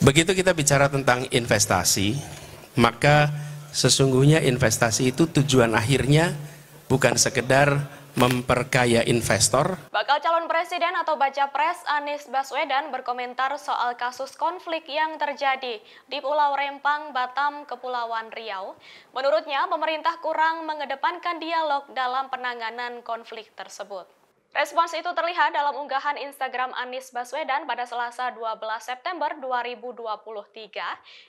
Begitu kita bicara tentang investasi, maka sesungguhnya investasi itu tujuan akhirnya bukan sekedar memperkaya investor. Bakal calon presiden atau baca pres Anies Baswedan berkomentar soal kasus konflik yang terjadi di Pulau Rempang, Batam, Kepulauan Riau. Menurutnya, pemerintah kurang mengedepankan dialog dalam penanganan konflik tersebut. Respons itu terlihat dalam unggahan Instagram Anies Baswedan pada Selasa 12 September 2023.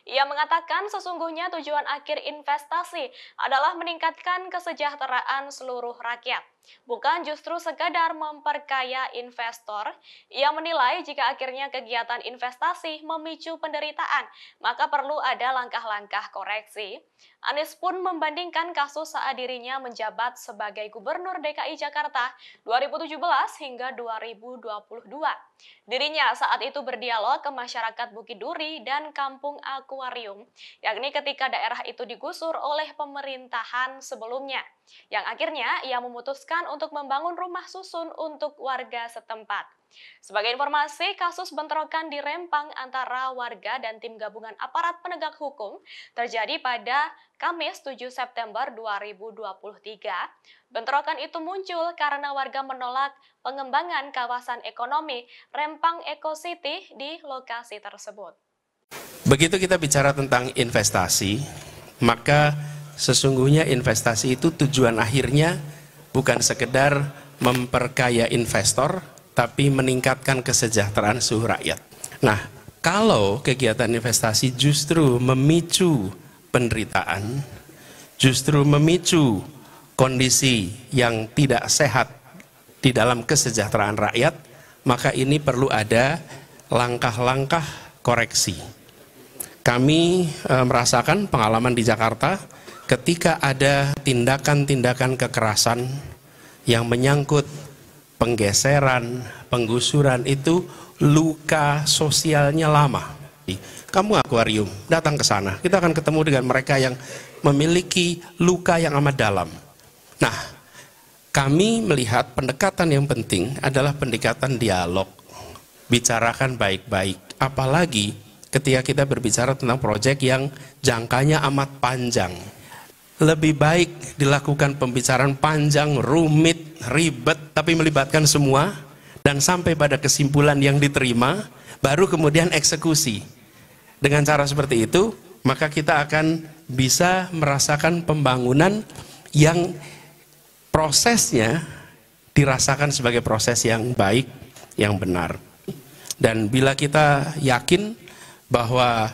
Ia mengatakan sesungguhnya tujuan akhir investasi adalah meningkatkan kesejahteraan seluruh rakyat, bukan justru sekadar memperkaya investor. Ia menilai jika akhirnya kegiatan investasi memicu penderitaan, maka perlu ada langkah-langkah koreksi. Anies pun membandingkan kasus saat dirinya menjabat sebagai Gubernur DKI Jakarta 2017 hingga 2022. Dirinya saat itu berdialog ke masyarakat Bukit Duri dan Kampung Akuarium, yakni ketika daerah itu digusur oleh pemerintahan sebelumnya, yang akhirnya ia memutuskan untuk membangun rumah susun untuk warga setempat. Sebagai informasi, kasus bentrokan di Rempang antara warga dan tim gabungan aparat penegak hukum terjadi pada Kamis 7 September 2023. Bentrokan itu muncul karena warga menolak pengembangan kawasan ekonomi Rempang Eco City di lokasi tersebut. Begitu kita bicara tentang investasi, maka sesungguhnya investasi itu tujuan akhirnya bukan sekedar memperkaya investor, tapi meningkatkan kesejahteraan seluruh rakyat. Nah, kalau kegiatan investasi justru memicu penderitaan, justru memicu kondisi yang tidak sehat di dalam kesejahteraan rakyat, maka ini perlu ada langkah-langkah koreksi. Kami merasakan pengalaman di Jakarta ketika ada tindakan-tindakan kekerasan yang menyangkut penggeseran, penggusuran, itu luka sosialnya lama. Kamu akuarium, datang ke sana, kita akan ketemu dengan mereka yang memiliki luka yang amat dalam. Nah, kami melihat pendekatan yang penting adalah pendekatan dialog, bicarakan baik-baik, apalagi ketika kita berbicara tentang proyek yang jangkanya amat panjang. Lebih baik dilakukan pembicaraan panjang, rumit, ribet, tapi melibatkan semua, dan sampai pada kesimpulan yang diterima, baru kemudian eksekusi. Dengan cara seperti itu, maka kita akan bisa merasakan pembangunan yang prosesnya dirasakan sebagai proses yang baik, yang benar. Dan bila kita yakin bahwa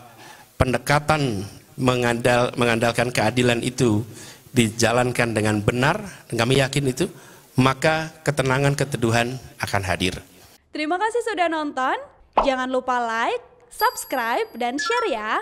pendekatan mengandalkan keadilan itu dijalankan dengan benar, dan kami yakin itu, maka ketenangan, keteduhan akan hadir. Terima kasih sudah nonton. Jangan lupa like, subscribe, dan share ya.